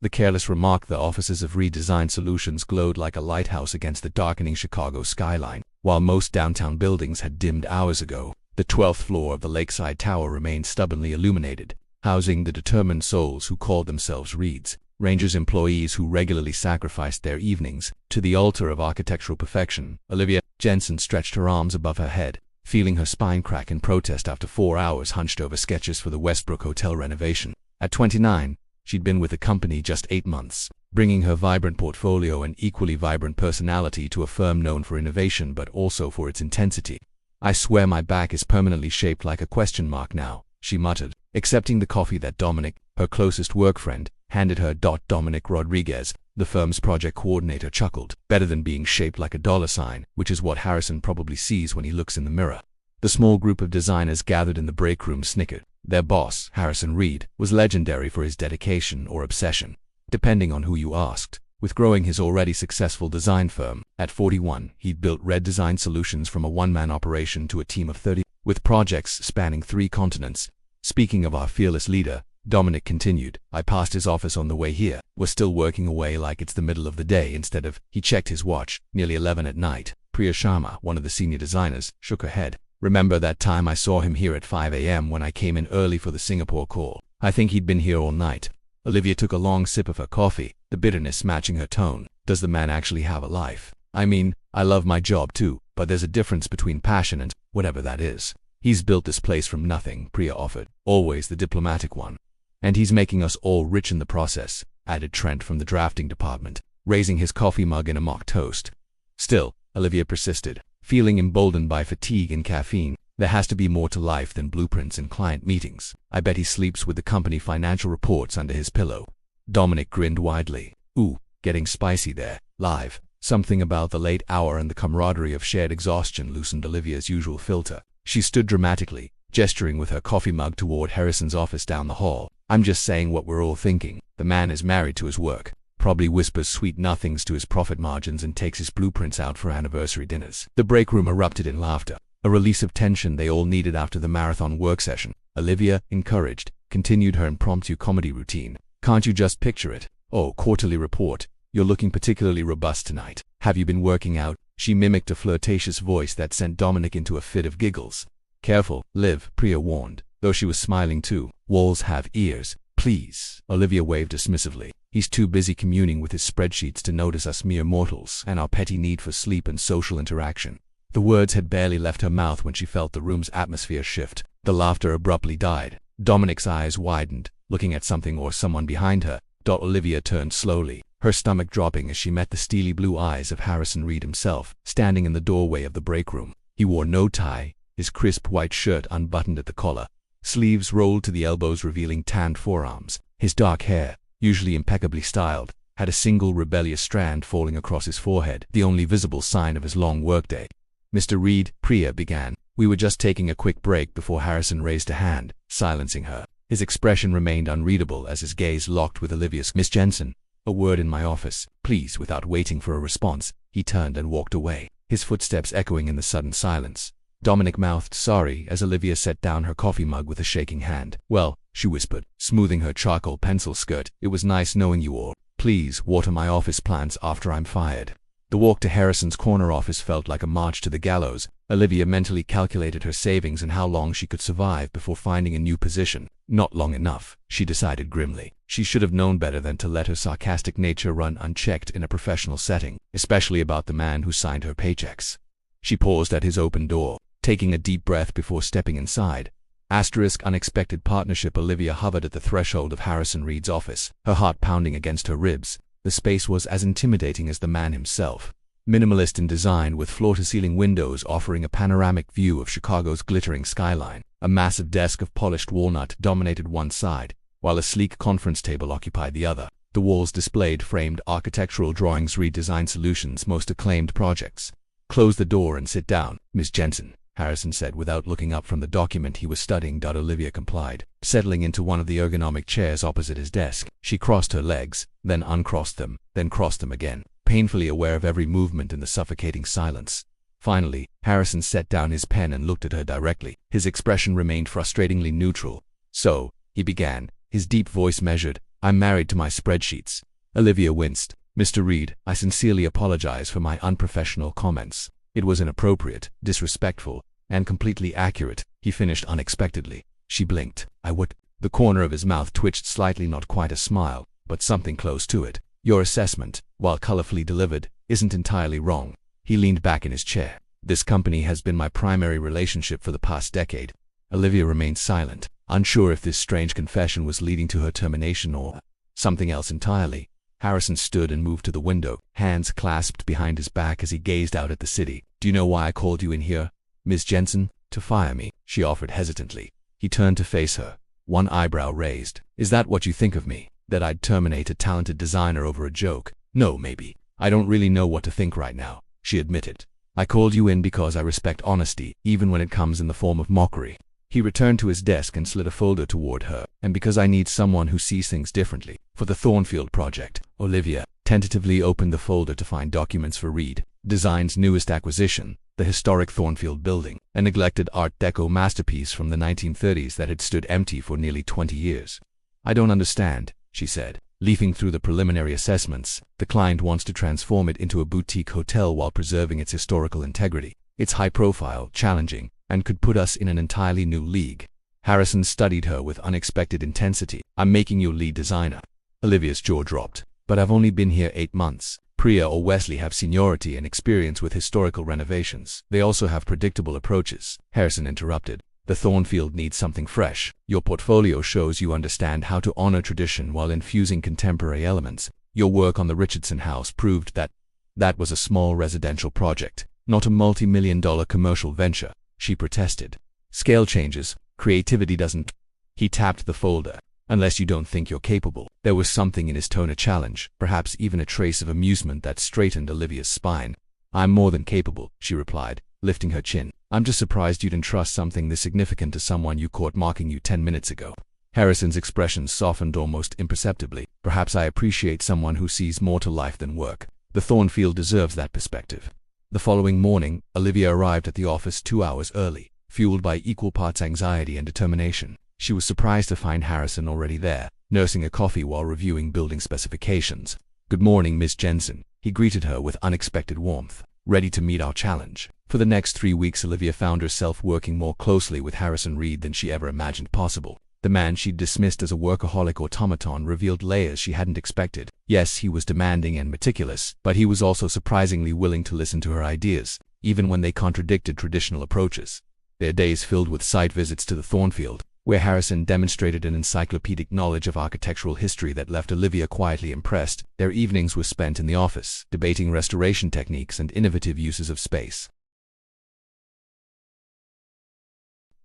The careless remark. The offices of Redesign Solutions glowed like a lighthouse against the darkening Chicago skyline. While most downtown buildings had dimmed hours ago, the 12th floor of the Lakeside Tower remained stubbornly illuminated, housing the determined souls who called themselves Reeds, Rangers employees who regularly sacrificed their evenings to the altar of architectural perfection. Olivia Jensen stretched her arms above her head, feeling her spine crack in protest after 4 hours hunched over sketches for the Westbrook Hotel renovation. At 29, she'd been with the company just 8 months, bringing her vibrant portfolio and equally vibrant personality to a firm known for innovation but also for its intensity. "I swear my back is permanently shaped like a question mark now," she muttered, accepting the coffee that Dominic, her closest work friend, handed her. Dominic Rodriguez, the firm's project coordinator, chuckled. "Better than being shaped like a dollar sign," which is what Harrison probably sees when he looks in the mirror. The small group of designers gathered in the break room snickered. Their boss, Harrison Reed, was legendary for his dedication or obsession, depending on who you asked, with growing his already successful design firm. At 41, he'd built Redesign Solutions from a one-man operation to a team of 30, with projects spanning 3 continents. "Speaking of our fearless leader," Dominic continued, "I passed his office on the way here. We're still working away like it's the middle of the day instead of—" He checked his watch. "Nearly 11 at night." Priya Sharma, one of the senior designers, shook her head. "Remember that time I saw him here at 5 a.m. when I came in early for the Singapore call? I think he'd been here all night." Olivia took a long sip of her coffee, the bitterness matching her tone. "Does the man actually have a life? I mean, I love my job too, but there's a difference between passion and whatever that is." "He's built this place from nothing," Priya offered, always the diplomatic one. "And he's making us all rich in the process," added Trent from the drafting department, raising his coffee mug in a mock toast. "Still," Olivia persisted, feeling emboldened by fatigue and caffeine, "there has to be more to life than blueprints and client meetings. I bet he sleeps with the company financial reports under his pillow." Dominic grinned widely. "Ooh, getting spicy there. Live." Something about the late hour and the camaraderie of shared exhaustion loosened Olivia's usual filter. She stood dramatically, gesturing with her coffee mug toward Harrison's office down the hall. "I'm just saying what we're all thinking. The man is married to his work. Probably whispers sweet nothings to his profit margins and takes his blueprints out for anniversary dinners." The break room erupted in laughter, a release of tension they all needed after the marathon work session. Olivia, encouraged, continued her impromptu comedy routine. "Can't you just picture it? Oh, quarterly report. You're looking particularly robust tonight. Have you been working out?" She mimicked a flirtatious voice that sent Dominic into a fit of giggles. "Careful, Liv," Priya warned, though she was smiling too. "Walls have ears. Please." Olivia waved dismissively. "He's too busy communing with his spreadsheets to notice us mere mortals and our petty need for sleep and social interaction." The words had barely left her mouth when she felt the room's atmosphere shift. The laughter abruptly died. Dominic's eyes widened, looking at something or someone behind her. Olivia turned slowly, her stomach dropping as she met the steely blue eyes of Harrison Reed himself, standing in the doorway of the break room. He wore no tie, his crisp white shirt unbuttoned at the collar, sleeves rolled to the elbows revealing tanned forearms. His dark hair, usually impeccably styled, had a single rebellious strand falling across his forehead, the only visible sign of his long workday. "Mr. Reed," Priya began. "We were just taking a quick break before Harrison raised a hand, silencing her. His expression remained unreadable as his gaze locked with Olivia's. "Miss Jensen, a word in my office, please." Without waiting for a response, he turned and walked away, his footsteps echoing in the sudden silence. Dominic mouthed sorry as Olivia set down her coffee mug with a shaking hand. "Well," she whispered, smoothing her charcoal pencil skirt, "it was nice knowing you all. Please water my office plants after I'm fired." The walk to Harrison's corner office felt like a march to the gallows. Olivia mentally calculated her savings and how long she could survive before finding a new position. Not long enough, she decided grimly. She should have known better than to let her sarcastic nature run unchecked in a professional setting, especially about the man who signed her paychecks. She paused at his open door, taking a deep breath before stepping inside. Unexpected partnership. Olivia hovered at the threshold of Harrison Reed's office, her heart pounding against her ribs. The space was as intimidating as the man himself. Minimalist in design, with floor-to-ceiling windows offering a panoramic view of Chicago's glittering skyline. A massive desk of polished walnut dominated one side, while a sleek conference table occupied the other. The walls displayed framed architectural drawings, Redesign Solutions' most acclaimed projects. "Close the door and sit down, Miss Jensen," Harrison said without looking up from the document he was studying. Olivia complied, settling into one of the ergonomic chairs opposite his desk. She crossed her legs, then uncrossed them, then crossed them again, painfully aware of every movement in the suffocating silence. Finally, Harrison set down his pen and looked at her directly. His expression remained frustratingly neutral. "So," he began, his deep voice measured, I'm married to my spreadsheets. Olivia winced. Mr. Reed, I sincerely apologize for my unprofessional comments. It was inappropriate, disrespectful, and completely accurate, he finished unexpectedly. She blinked. I would. The corner of his mouth twitched slightly, not quite a smile, but something close to it. Your assessment, while colorfully delivered, isn't entirely wrong. He leaned back in his chair. This company has been my primary relationship for the past decade. Olivia remained silent, unsure if this strange confession was leading to her termination or something else entirely. Harrison stood and moved to the window, hands clasped behind his back as he gazed out at the city. Do you know why I called you in here, Miss Jensen? To fire me, she offered hesitantly. He turned to face her, one eyebrow raised. Is that what you think of me? That I'd terminate a talented designer over a joke? No, maybe. I don't really know what to think right now, she admitted. I called you in because I respect honesty, even when it comes in the form of mockery. He returned to his desk and slid a folder toward her, and because I need someone who sees things differently. For the Thornfield project, Olivia tentatively opened the folder to find documents for Reed Design's newest acquisition, the historic Thornfield building, a neglected Art Deco masterpiece from the 1930s that had stood empty for nearly 20 years. I don't understand, she said, leafing through the preliminary assessments. The client wants to transform it into a boutique hotel while preserving its historical integrity. It's high-profile, challenging, and could put us in an entirely new league. Harrison studied her with unexpected intensity. I'm making you lead designer. Olivia's jaw dropped. But I've only been here 8 months. Priya or Wesley have seniority and experience with historical renovations. They also have predictable approaches. Harrison interrupted. The Thornfield needs something fresh. Your portfolio shows you understand how to honor tradition while infusing contemporary elements. Your work on the Richardson House proved that that was a small residential project, not a multi-million-dollar commercial venture, she protested. Scale changes, creativity doesn't. He tapped the folder. Unless you don't think you're capable. There was something in his tone, a challenge, perhaps even a trace of amusement that straightened Olivia's spine. I'm more than capable, she replied, lifting her chin. I'm just surprised you'd entrust something this significant to someone you caught mocking you 10 minutes ago. Harrison's expression softened almost imperceptibly. Perhaps I appreciate someone who sees more to life than work. The Thornfield deserves that perspective. The following morning, Olivia arrived at the office 2 hours early, fueled by equal parts anxiety and determination. She was surprised to find Harrison already there, nursing a coffee while reviewing building specifications. Good morning, Miss Jensen. He greeted her with unexpected warmth. Ready to meet our challenge? For the next 3 weeks, Olivia found herself working more closely with Harrison Reed than she ever imagined possible. The man she'd dismissed as a workaholic automaton revealed layers she hadn't expected. Yes, he was demanding and meticulous, but he was also surprisingly willing to listen to her ideas, even when they contradicted traditional approaches. Their days filled with site visits to the Thornfield, where Harrison demonstrated an encyclopedic knowledge of architectural history that left Olivia quietly impressed. Their evenings were spent in the office, debating restoration techniques and innovative uses of space.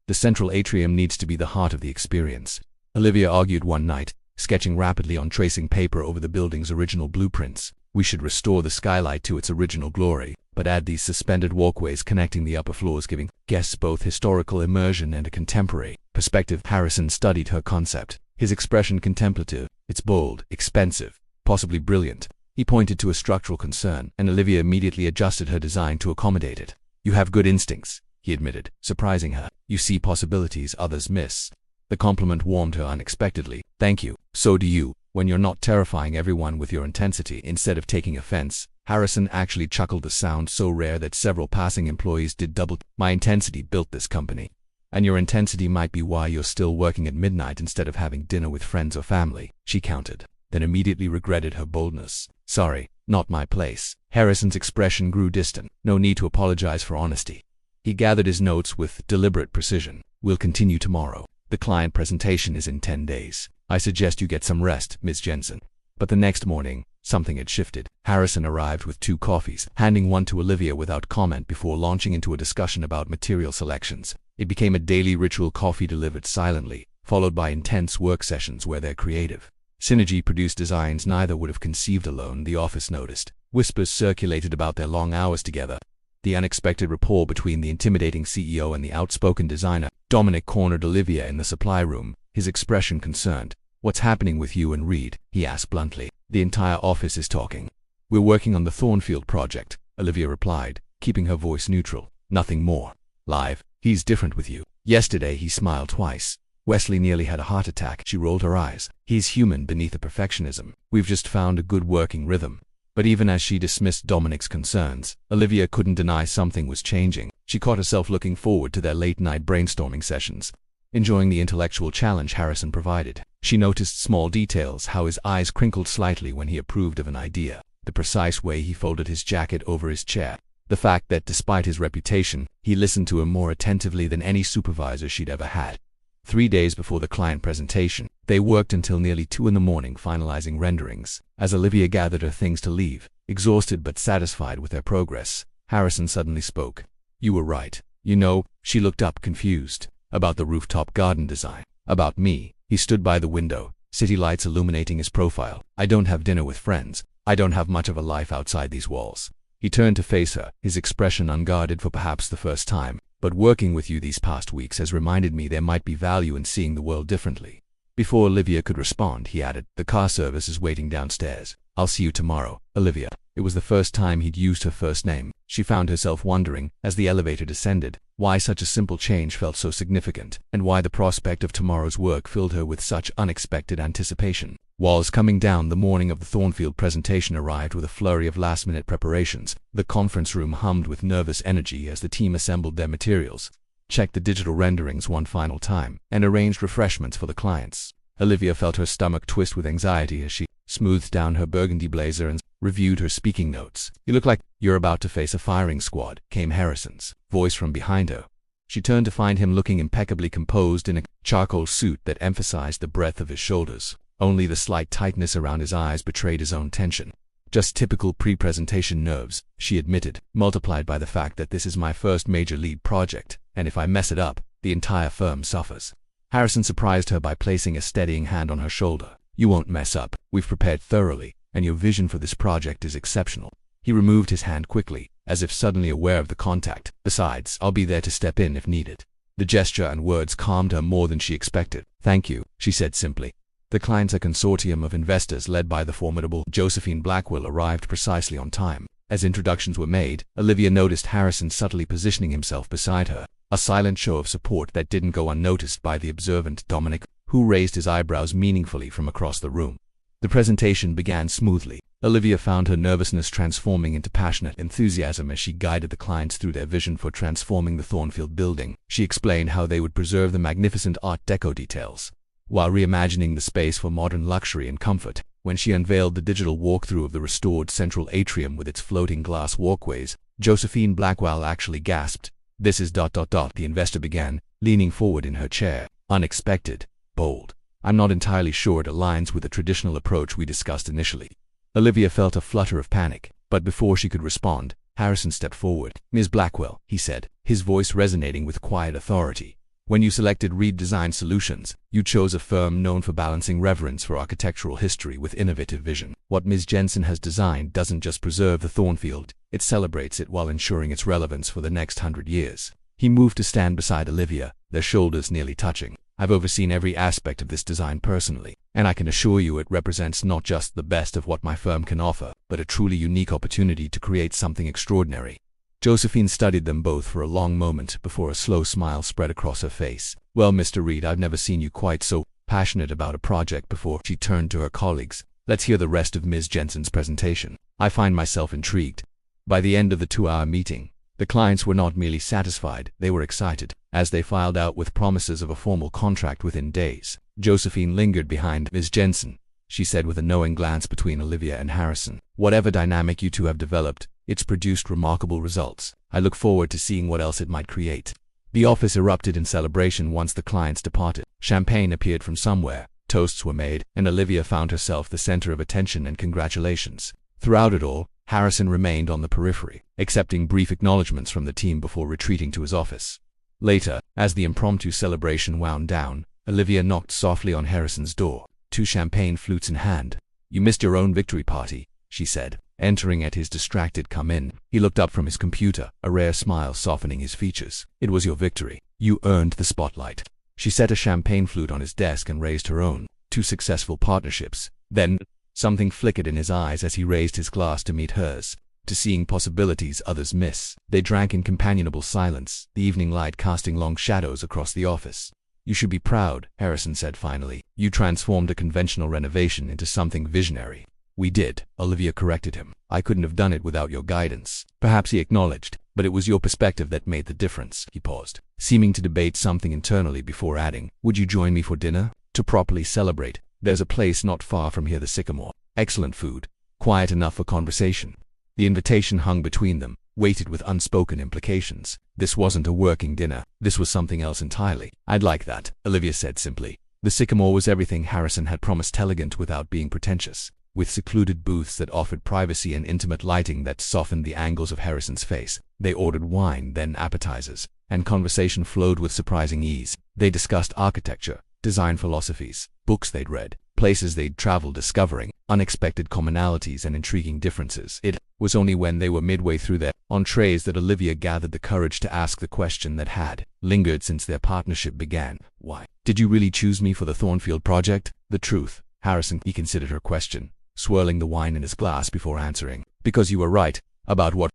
The central atrium needs to be the heart of the experience, Olivia argued one night, sketching rapidly on tracing paper over the building's original blueprints. We should restore the skylight to its original glory, but add these suspended walkways connecting the upper floors, giving guests both historical immersion and a contemporary perspective. Harrison studied her concept, his expression contemplative. It's bold, expensive, possibly brilliant. He pointed to a structural concern, and Olivia immediately adjusted her design to accommodate it. You have good instincts, he admitted, surprising her. You see possibilities others miss. The compliment warmed her unexpectedly. Thank you. So do you, when you're not terrifying everyone with your intensity. Instead of taking offense, Harrison actually chuckled, a sound so rare that several passing employees did double. My intensity built this company. And your intensity might be why you're still working at midnight instead of having dinner with friends or family, she countered, then immediately regretted her boldness. Sorry, not my place. Harrison's expression grew distant. No need to apologize for honesty. He gathered his notes with deliberate precision. We'll continue tomorrow. The client presentation is in 10 days. I suggest you get some rest, Ms. Jensen. But the next morning, something had shifted. Harrison arrived with 2 coffees, handing one to Olivia without comment before launching into a discussion about material selections. It became a daily ritual, coffee delivered silently, followed by intense work sessions where their creative synergy produced designs neither would have conceived alone. The office noticed. Whispers circulated about their long hours together. The unexpected rapport between the intimidating CEO and the outspoken designer. Dominic cornered Olivia in the supply room, his expression concerned. What's happening with you and Reed? He asked bluntly. The entire office is talking. We're working on the Thornfield project, Olivia replied, keeping her voice neutral. Nothing more. Live. He's different with you. Yesterday he smiled twice. Wesley nearly had a heart attack. She rolled her eyes. He's human beneath the perfectionism. We've just found a good working rhythm. But even as she dismissed Dominic's concerns, Olivia couldn't deny something was changing. She caught herself looking forward to their late-night brainstorming sessions, enjoying the intellectual challenge Harrison provided. She noticed small details, how his eyes crinkled slightly when he approved of an idea, the precise way he folded his jacket over his chair, the fact that despite his reputation, he listened to her more attentively than any supervisor she'd ever had. 3 days before the client presentation, they worked until nearly 2 in the morning finalizing renderings. As Olivia gathered her things to leave, exhausted but satisfied with their progress, Harrison suddenly spoke. "You were right. You know," she looked up confused, "about the rooftop garden design. About me." He stood by the window, city lights illuminating his profile. "I don't have dinner with friends. I don't have much of a life outside these walls." He turned to face her, his expression unguarded for perhaps the first time. "But working with you these past weeks has reminded me there might be value in seeing the world differently." Before Olivia could respond, he added, "The car service is waiting downstairs. I'll see you tomorrow, Olivia." It was the first time he'd used her first name. She found herself wondering, as the elevator descended, why such a simple change felt so significant, and why the prospect of tomorrow's work filled her with such unexpected anticipation. Walls coming down, the morning of the Thornfield presentation arrived with a flurry of last-minute preparations. The conference room hummed with nervous energy as the team assembled their materials, checked the digital renderings one final time, and arranged refreshments for the clients. Olivia felt her stomach twist with anxiety as she smoothed down her burgundy blazer and reviewed her speaking notes. "You look like you're about to face a firing squad," came Harrison's voice from behind her. She turned to find him looking impeccably composed in a charcoal suit that emphasized the breadth of his shoulders. Only the slight tightness around his eyes betrayed his own tension. "Just typical pre-presentation nerves," she admitted, "multiplied by the fact that this is my first major lead project, and if I mess it up, the entire firm suffers." Harrison surprised her by placing a steadying hand on her shoulder. "You won't mess up. We've prepared thoroughly, and your vision for this project is exceptional." He removed his hand quickly, as if suddenly aware of the contact. "Besides, I'll be there to step in if needed." The gesture and words calmed her more than she expected. "Thank you," she said simply. The client's a consortium of investors led by the formidable Josephine Blackwell arrived precisely on time. As introductions were made, Olivia noticed Harrison subtly positioning himself beside her, a silent show of support that didn't go unnoticed by the observant Dominic, who raised his eyebrows meaningfully from across the room. The presentation began smoothly. Olivia found her nervousness transforming into passionate enthusiasm as she guided the clients through their vision for transforming the Thornfield building. She explained how they would preserve the magnificent Art Deco details, while reimagining the space for modern luxury and comfort. When she unveiled the digital walkthrough of the restored central atrium with its floating glass walkways, Josephine Blackwell actually gasped. "This is ... The investor began, leaning forward in her chair. "Unexpected, bold. I'm not entirely sure it aligns with the traditional approach we discussed initially." Olivia felt a flutter of panic, but before she could respond, Harrison stepped forward. "Ms. Blackwell," he said, his voice resonating with quiet authority. "When you selected Reed Design Solutions, you chose a firm known for balancing reverence for architectural history with innovative vision. What Ms. Jensen has designed doesn't just preserve the Thornfield, it celebrates it while ensuring its relevance for the next 100 years. He moved to stand beside Olivia, their shoulders nearly touching. "I've overseen every aspect of this design personally, and I can assure you it represents not just the best of what my firm can offer, but a truly unique opportunity to create something extraordinary." Josephine studied them both for a long moment before a slow smile spread across her face. "Well, Mr. Reed, I've never seen you quite so passionate about a project before." She turned to her colleagues. "Let's hear the rest of Ms. Jensen's presentation. I find myself intrigued." By the end of the 2-hour meeting, the clients were not merely satisfied, they were excited. As they filed out with promises of a formal contract within days, Josephine lingered behind. "Ms. Jensen," she said with a knowing glance between Olivia and Harrison, "whatever dynamic you two have developed, it's produced remarkable results. I look forward to seeing what else it might create." The office erupted in celebration once the clients departed. Champagne appeared from somewhere, toasts were made, and Olivia found herself the center of attention and congratulations. Throughout it all, Harrison remained on the periphery, accepting brief acknowledgments from the team before retreating to his office. Later, as the impromptu celebration wound down, Olivia knocked softly on Harrison's door, 2 champagne flutes in hand. "You missed your own victory party," she said, entering at his distracted "come in." He looked up from his computer, a rare smile softening his features. "It was your victory. You earned the spotlight." She set a champagne flute on his desk and raised her own. 2 successful partnerships. Then, something flickered in his eyes as he raised his glass to meet hers. To seeing possibilities others miss. They drank in companionable silence, the evening light casting long shadows across the office. You should be proud, Harrison said finally. You transformed a conventional renovation into something visionary. We did, Olivia corrected him. I couldn't have done it without your guidance. Perhaps he acknowledged, but it was your perspective that made the difference. He paused, seeming to debate something internally before adding, would you join me for dinner? To properly celebrate, there's a place not far from here, the Sycamore. Excellent food, quiet enough for conversation. The invitation hung between them, weighted with unspoken implications. This wasn't a working dinner, this was something else entirely. I'd like that, Olivia said simply. The Sycamore was everything Harrison had promised, elegant without being pretentious, with secluded booths that offered privacy and intimate lighting that softened the angles of Harrison's face. They ordered wine, then appetizers, and conversation flowed with surprising ease. They discussed architecture, design philosophies, books they'd read, places they'd traveled, discovering unexpected commonalities and intriguing differences. It was only when they were midway through their entrees that Olivia gathered the courage to ask the question that had lingered since their partnership began. Why did you really choose me for the Thornfield project? The truth, Harrison, he considered her question, swirling the wine in his glass before answering. Because you were right. About what?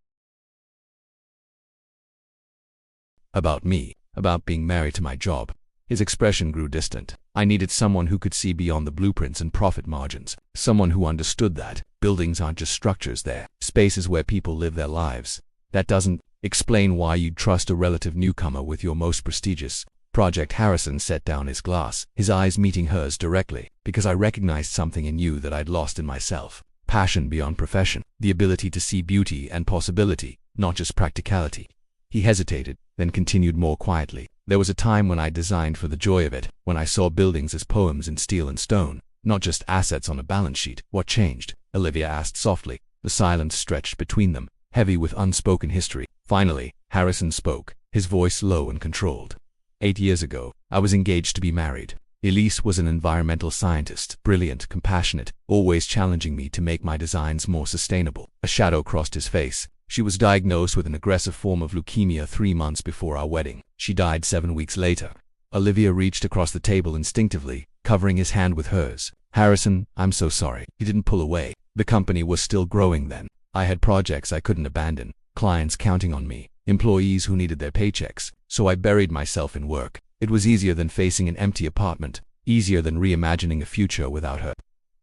About me, about being married to my job. His expression grew distant. I needed someone who could see beyond the blueprints and profit margins. Someone who understood that buildings aren't just structures, they're spaces where people live their lives. That doesn't explain why you'd trust a relative newcomer with your most prestigious project. Harrison set down his glass, his eyes meeting hers directly. Because I recognized something in you that I'd lost in myself. Passion beyond profession. The ability to see beauty and possibility, not just practicality. He hesitated, then continued more quietly. There was a time when I designed for the joy of it, when I saw buildings as poems in steel and stone, not just assets on a balance sheet. What changed? Olivia asked softly. The silence stretched between them, heavy with unspoken history. Finally, Harrison spoke, his voice low and controlled. 8 years ago, I was engaged to be married. Elise was an environmental scientist, brilliant, compassionate, always challenging me to make my designs more sustainable. A shadow crossed his face. She was diagnosed with an aggressive form of leukemia 3 months before our wedding. She died 7 weeks later. Olivia reached across the table instinctively, covering his hand with hers. Harrison, I'm so sorry. He didn't pull away. The company was still growing then. I had projects I couldn't abandon, clients counting on me, employees who needed their paychecks, so I buried myself in work. It was easier than facing an empty apartment, easier than reimagining a future without her.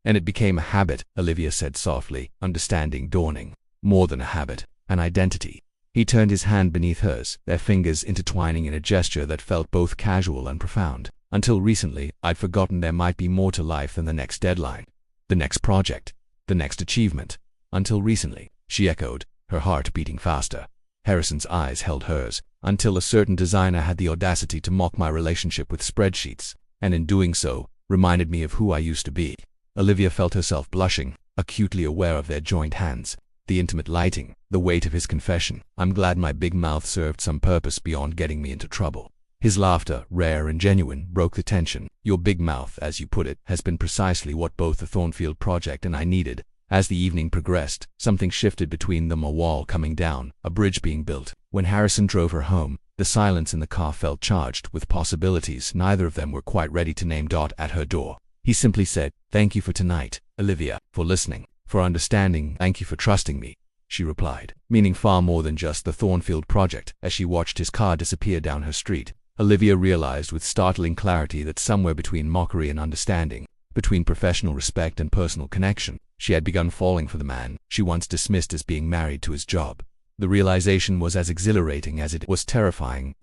And it became a habit, Olivia said softly, understanding dawning. More than a habit, an identity. He turned his hand beneath hers, their fingers intertwining in a gesture that felt both casual and profound. Until recently, I'd forgotten there might be more to life than the next deadline, the next project, the next achievement. Until recently, she echoed, her heart beating faster. Harrison's eyes held hers, until a certain designer had the audacity to mock my relationship with spreadsheets, and in doing so, reminded me of who I used to be. Olivia felt herself blushing, acutely aware of their joined hands, the intimate lighting, the weight of his confession. I'm glad my big mouth served some purpose beyond getting me into trouble. His laughter, rare and genuine, broke the tension. Your big mouth, as you put it, has been precisely what both the Thornfield project and I needed. As the evening progressed, something shifted between them, a wall coming down, a bridge being built. When Harrison drove her home, the silence in the car felt charged with possibilities neither of them were quite ready to name. At her door, he simply said, "Thank you for tonight, Olivia, for listening, for understanding. Thank you for trusting me," she replied, meaning far more than just the Thornfield project. As she watched his car disappear down her street, Olivia realized with startling clarity that somewhere between mockery and understanding, between professional respect and personal connection, she had begun falling for the man she once dismissed as being married to his job. The realization was as exhilarating as it was terrifying.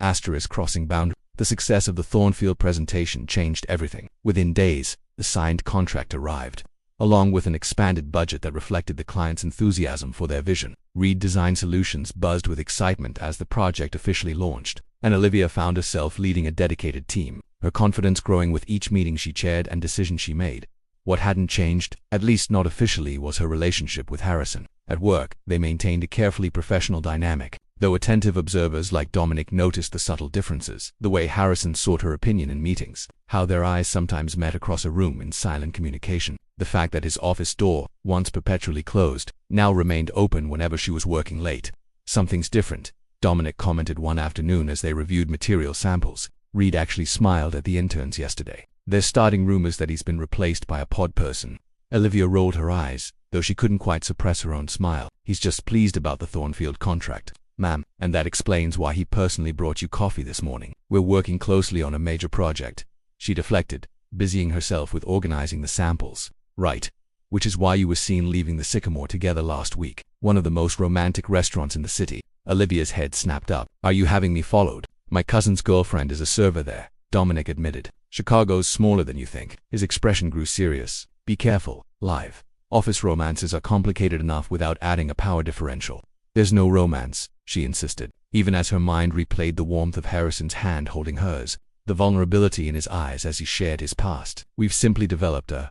Crossing boundary. The success of the Thornfield presentation changed everything. Within days, the signed contract arrived, along with an expanded budget that reflected the client's enthusiasm for their vision. Reed Design Solutions buzzed with excitement as the project officially launched, and Olivia found herself leading a dedicated team, her confidence growing with each meeting she chaired and decision she made. What hadn't changed, at least not officially, was her relationship with Harrison. At work, they maintained a carefully professional dynamic, though attentive observers like Dominic noticed the subtle differences, the way Harrison sought her opinion in meetings, how their eyes sometimes met across a room in silent communication, the fact that his office door, once perpetually closed, now remained open whenever she was working late. "Something's different," Dominic commented one afternoon as they reviewed material samples. "Reed actually smiled at the interns yesterday. They're starting rumors that he's been replaced by a pod person." Olivia rolled her eyes, though she couldn't quite suppress her own smile. "He's just pleased about the Thornfield contract," Ma'am, and that explains why he personally brought you coffee this morning. We're working closely on a major project. She deflected, busying herself with organizing the samples. Right. Which is why you were seen leaving the Sycamore together last week, one of the most romantic restaurants in the city. Olivia's head snapped up. Are you having me followed? My cousin's girlfriend is a server there, Dominic admitted. Chicago's smaller than you think. His expression grew serious. Be careful, Live. Office romances are complicated enough without adding a power differential. There's no romance, she insisted, even as her mind replayed the warmth of Harrison's hand holding hers, the vulnerability in his eyes as he shared his past. We've simply developed a ...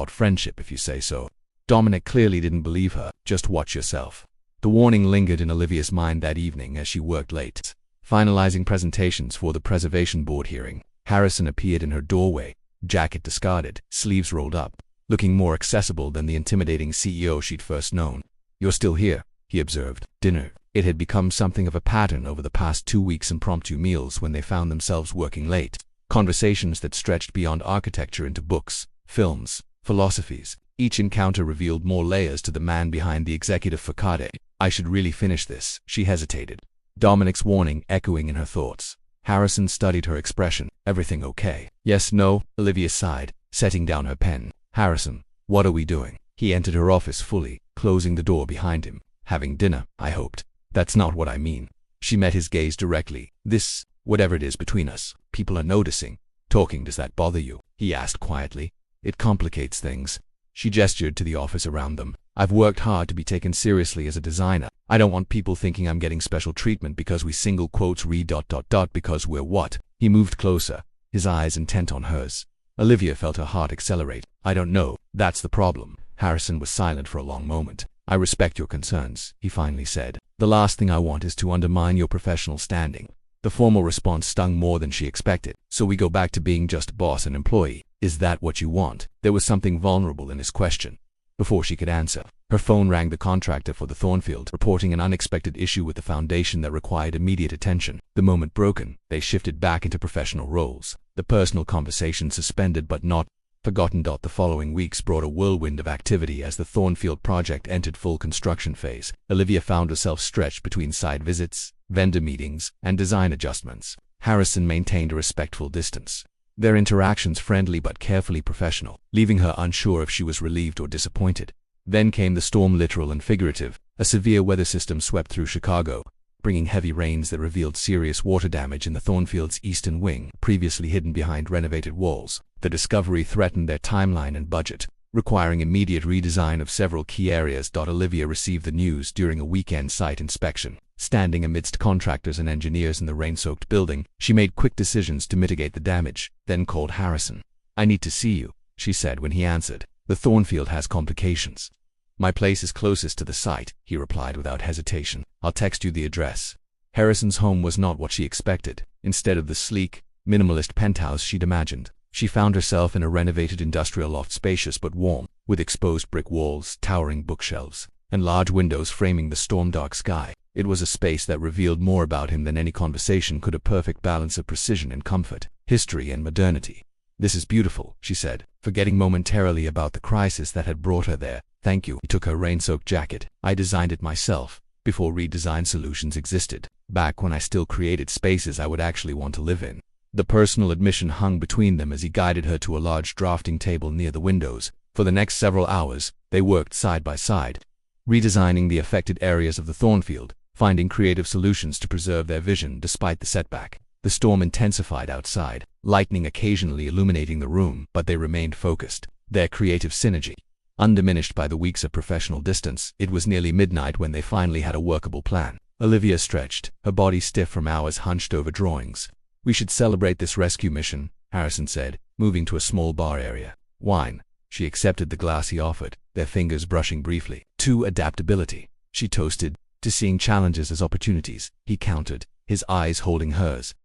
friendship, if you say so. Dominic clearly didn't believe her. Just watch yourself. The warning lingered in Olivia's mind that evening as she worked late, finalizing presentations for the Preservation Board hearing. Harrison appeared in her doorway, jacket discarded, sleeves rolled up, looking more accessible than the intimidating CEO she'd first known. You're still here, he observed. Dinner. It had become something of a pattern over the past 2 weeks, impromptu meals when they found themselves working late. Conversations that stretched beyond architecture into books, films, philosophies. Each encounter revealed more layers to the man behind the executive facade. I should really finish this, she hesitated. Dominic's warning echoing in her thoughts. Harrison studied her expression. Everything okay? Yes, no, Olivia sighed, setting down her pen. Harrison, what are we doing? He entered her office fully, closing the door behind him. Having dinner, I hoped. That's not what I mean. She met his gaze directly. This, whatever it is between us, people are noticing. Talking, does that bother you? He asked quietly. It complicates things. She gestured to the office around them. I've worked hard to be taken seriously as a designer. I don't want people thinking I'm getting special treatment because we single quotes read ... because we're what? He moved closer, his eyes intent on hers. Olivia felt her heart accelerate. I don't know, that's the problem. Harrison was silent for a long moment. I respect your concerns, he finally said. The last thing I want is to undermine your professional standing. The formal response stung more than she expected. So we go back to being just boss and employee. Is that what you want? There was something vulnerable in his question. Before she could answer, her phone rang. The contractor for the Thornfield, reporting an unexpected issue with the foundation that required immediate attention. The moment broken, they shifted back into professional roles. The personal conversation suspended but not forgotten. The following weeks brought a whirlwind of activity as the Thornfield project entered full construction phase. Olivia found herself stretched between site visits, vendor meetings, and design adjustments. Harrison maintained a respectful distance, their interactions friendly but carefully professional, leaving her unsure if she was relieved or disappointed. Then came the storm, literal and figurative. A severe weather system swept through Chicago, bringing heavy rains that revealed serious water damage in the Thornfield's eastern wing, previously hidden behind renovated walls. The discovery threatened their timeline and budget, requiring immediate redesign of several key areas. Olivia received the news during a weekend site inspection. Standing amidst contractors and engineers in the rain-soaked building, she made quick decisions to mitigate the damage, then called Harrison. I need to see you, she said when he answered. The Thornfield has complications. My place is closest to the site, he replied without hesitation. I'll text you the address. Harrison's home was not what she expected. Instead of the sleek, minimalist penthouse she'd imagined, she found herself in a renovated industrial loft, spacious but warm, with exposed brick walls, towering bookshelves, and large windows framing the storm-dark sky. It was a space that revealed more about him than any conversation could, a perfect balance of precision and comfort, history and modernity. This is beautiful, she said, forgetting momentarily about the crisis that had brought her there. Thank you. He took her rain-soaked jacket. I designed it myself, before redesign solutions existed, back when I still created spaces I would actually want to live in. The personal admission hung between them as he guided her to a large drafting table near the windows. For the next several hours, they worked side by side, redesigning the affected areas of the Thornfield, finding creative solutions to preserve their vision despite the setback. The storm intensified outside, lightning occasionally illuminating the room, but they remained focused, their creative synergy undiminished by the weeks of professional distance. It was nearly midnight when they finally had a workable plan. Olivia stretched, her body stiff from hours hunched over drawings. We should celebrate this rescue mission, Harrison said, moving to a small bar area. Wine. She accepted the glass he offered, their fingers brushing briefly. To adaptability, she toasted. To seeing challenges as opportunities, he countered, his eyes holding hers.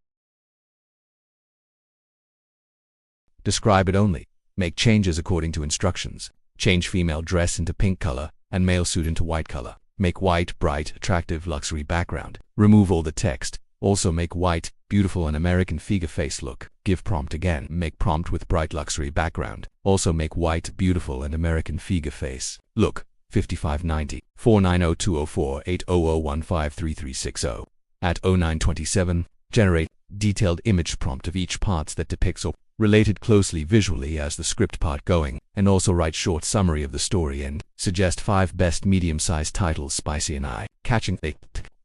Describe it only. Make changes according to instructions. Change female dress into pink color and male suit into white color. Make white, bright, attractive luxury background. Remove all the text. Also make white, beautiful and American figure face look. Give prompt again. Make prompt with bright luxury background. Also make white, beautiful and American figure face look. 5590, 4902048001533360. At 0927, generate detailed image prompt of each parts that depicts or related closely visually as the script part going, and also write short summary of the story and suggest 5 best medium-sized titles spicy and eye-catching. They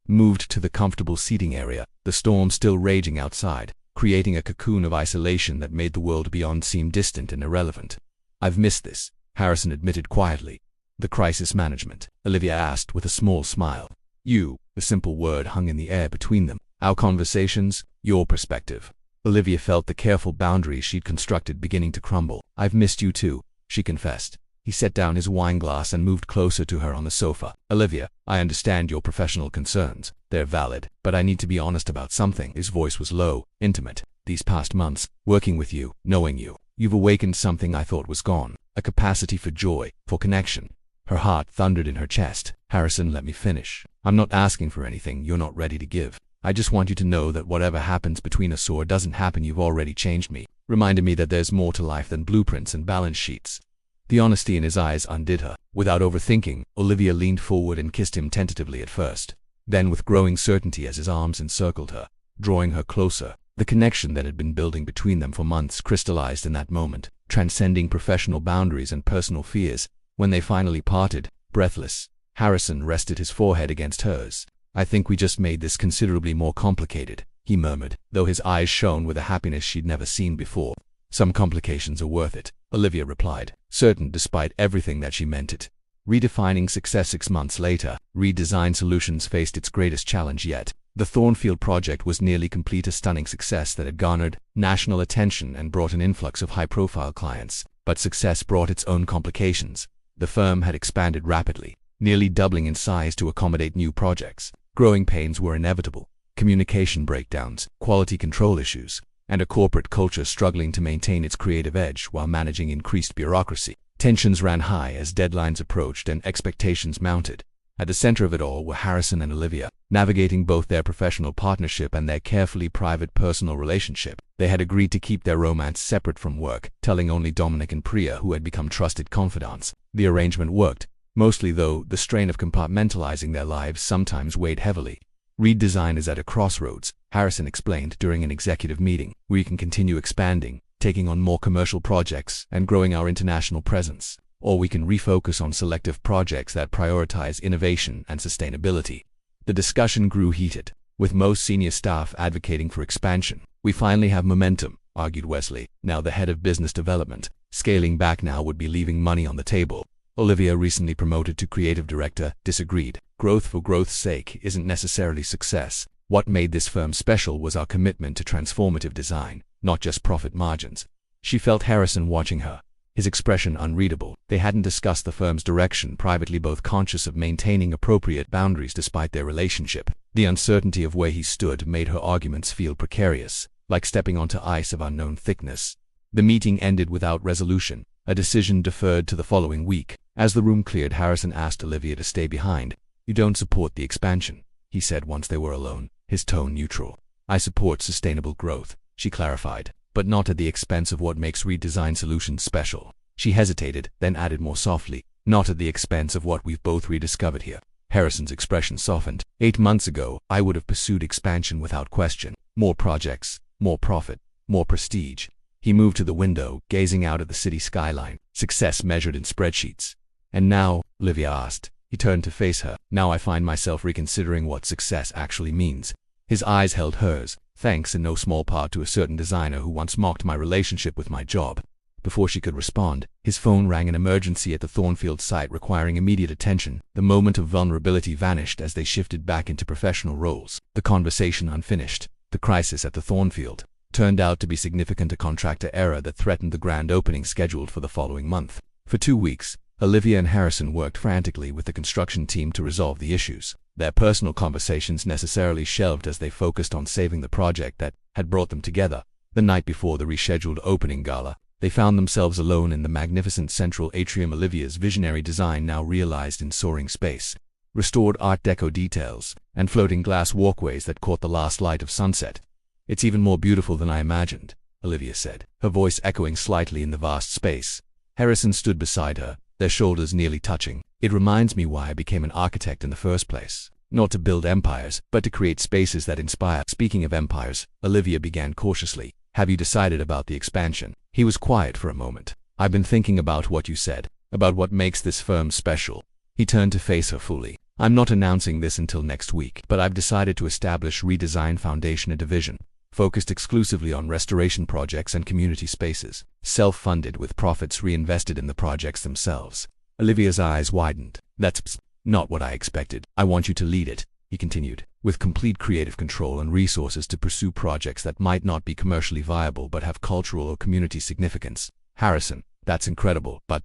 moved to the comfortable seating area, the storm still raging outside, creating a cocoon of isolation that made the world beyond seem distant and irrelevant. I've missed this, Harrison admitted quietly. The crisis management, Olivia asked with a small smile. You, the simple word hung in the air between them. Our conversations, your perspective. Olivia felt the careful boundaries she'd constructed beginning to crumble. I've missed you too, she confessed. He set down his wineglass and moved closer to her on the sofa. Olivia, I understand your professional concerns. They're valid, but I need to be honest about something. His voice was low, intimate. These past months, working with you, knowing you, you've awakened something I thought was gone. A capacity for joy, for connection. Her heart thundered in her chest. Harrison, let me finish. I'm not asking for anything you're not ready to give. I just want you to know that whatever happens between us or doesn't happen, you've already changed me, reminded me that there's more to life than blueprints and balance sheets. The honesty in his eyes undid her. Without overthinking, Olivia leaned forward and kissed him tentatively at first. Then with growing certainty as his arms encircled her, drawing her closer, the connection that had been building between them for months crystallized in that moment, transcending professional boundaries and personal fears. When they finally parted, breathless, Harrison rested his forehead against hers. I think we just made this considerably more complicated, he murmured, though his eyes shone with a happiness she'd never seen before. Some complications are worth it, Olivia replied, certain despite everything that she meant it. Redefining success 6 months later, Reed Design Solutions faced its greatest challenge yet. The Thornfield project was nearly complete, a stunning success that had garnered national attention and brought an influx of high-profile clients. But success brought its own complications. The firm had expanded rapidly, nearly doubling in size to accommodate new projects. Growing pains were inevitable, communication breakdowns, quality control issues, and a corporate culture struggling to maintain its creative edge while managing increased bureaucracy. Tensions ran high as deadlines approached and expectations mounted. At the center of it all were Harrison and Olivia, navigating both their professional partnership and their carefully private personal relationship. They had agreed to keep their romance separate from work, telling only Dominic and Priya, who had become trusted confidants. The arrangement worked, mostly though the strain of compartmentalizing their lives sometimes weighed heavily. Reed Design is at a crossroads, Harrison explained during an executive meeting. We can continue expanding, taking on more commercial projects and growing our international presence, or we can refocus on selective projects that prioritize innovation and sustainability. The discussion grew heated, with most senior staff advocating for expansion. We finally have momentum, argued Wesley, now the head of business development. Scaling back now would be leaving money on the table. Olivia, recently promoted to creative director, disagreed. Growth for growth's sake isn't necessarily success. What made this firm special was our commitment to transformative design, not just profit margins. She felt Harrison watching her, his expression unreadable. They hadn't discussed the firm's direction privately, both conscious of maintaining appropriate boundaries despite their relationship. The uncertainty of where he stood made her arguments feel precarious, like stepping onto ice of unknown thickness. The meeting ended without resolution, a decision deferred to the following week. As the room cleared, Harrison asked Olivia to stay behind. You don't support the expansion, he said once they were alone, his tone neutral. I support sustainable growth, she clarified, but not at the expense of what makes Reed Design Solutions special. She hesitated, then added more softly, not at the expense of what we've both rediscovered here. Harrison's expression softened. 8 months ago, I would have pursued expansion without question. More projects, more profit, more prestige. He moved to the window, gazing out at the city skyline, success measured in spreadsheets. And now, Olivia asked. He turned to face her. Now I find myself reconsidering what success actually means. His eyes held hers, thanks in no small part to a certain designer who once mocked my relationship with my job. Before she could respond, his phone rang, an emergency at the Thornfield site requiring immediate attention. The moment of vulnerability vanished as they shifted back into professional roles. The conversation unfinished. The crisis at the Thornfield turned out to be significant, a contractor error that threatened the grand opening scheduled for the following month. For 2 weeks, Olivia and Harrison worked frantically with the construction team to resolve the issues. Their personal conversations necessarily shelved as they focused on saving the project that had brought them together. The night before the rescheduled opening gala, they found themselves alone in the magnificent central atrium. Olivia's visionary design now realized in soaring space, restored Art Deco details, and floating glass walkways that caught the last light of sunset. It's even more beautiful than I imagined, Olivia said, her voice echoing slightly in the vast space. Harrison stood beside her, their shoulders nearly touching. It reminds me why I became an architect in the first place. Not to build empires, but to create spaces that inspire. Speaking of empires, Olivia began cautiously. Have you decided about the expansion? He was quiet for a moment. I've been thinking about what you said, about what makes this firm special. He turned to face her fully. I'm not announcing this until next week, but I've decided to establish Redesign Foundation, a division focused exclusively on restoration projects and community spaces, self-funded with profits reinvested in the projects themselves. Olivia's eyes widened. That's not what I expected. I want you to lead it, he continued, with complete creative control and resources to pursue projects that might not be commercially viable but have cultural or community significance. Harrison, that's incredible, but ...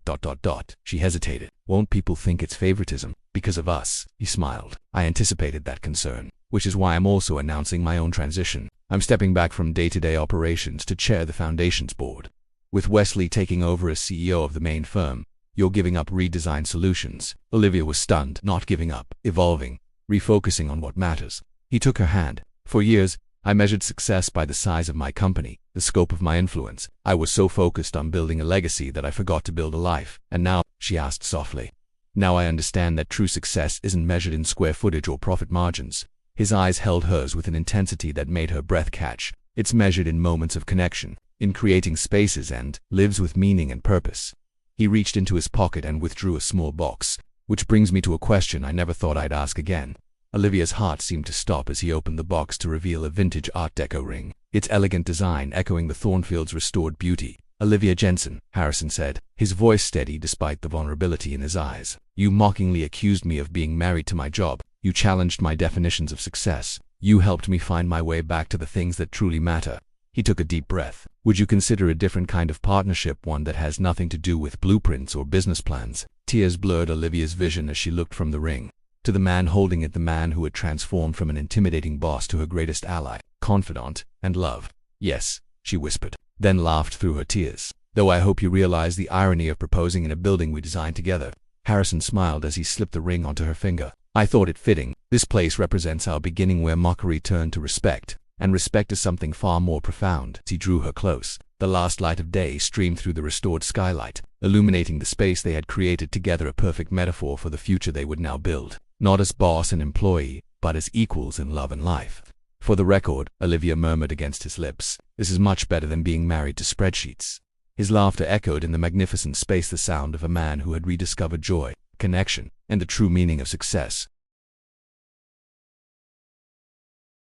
She hesitated. Won't people think it's favoritism? Because of us, he smiled. I anticipated that concern, which is why I'm also announcing my own transition. I'm stepping back from day-to-day operations to chair the foundation's board. With Wesley taking over as CEO of the main firm, you're giving up Redesign Solutions. Olivia was stunned. Not giving up, evolving, refocusing on what matters. He took her hand. For years, I measured success by the size of my company, the scope of my influence. I was so focused on building a legacy that I forgot to build a life. And now, she asked softly, now I understand that true success isn't measured in square footage or profit margins. His eyes held hers with an intensity that made her breath catch. It's measured in moments of connection, in creating spaces and lives with meaning and purpose. He reached into his pocket and withdrew a small box, which brings me to a question I never thought I'd ask again. Olivia's heart seemed to stop as he opened the box to reveal a vintage Art Deco ring, its elegant design echoing the Thornfield's restored beauty. Olivia Jensen, Harrison said, his voice steady despite the vulnerability in his eyes. You mockingly accused me of being married to my job. You challenged my definitions of success. You helped me find my way back to the things that truly matter. He took a deep breath. Would you consider a different kind of partnership, one that has nothing to do with blueprints or business plans? Tears blurred Olivia's vision as she looked from the ring to the man holding it, the man who had transformed from an intimidating boss to her greatest ally, confidant, and love. Yes, she whispered, then laughed through her tears. Though I hope you realize the irony of proposing in a building we designed together. Harrison smiled as he slipped the ring onto her finger. I thought it fitting. This place represents our beginning where mockery turned to respect, and respect is something far more profound. He drew her close. The last light of day streamed through the restored skylight, illuminating the space they had created together, a perfect metaphor for the future they would now build. Not as boss and employee, but as equals in love and life. For the record, Olivia murmured against his lips, this is much better than being married to spreadsheets. His laughter echoed in the magnificent space, the sound of a man who had rediscovered joy, connection, and the true meaning of success.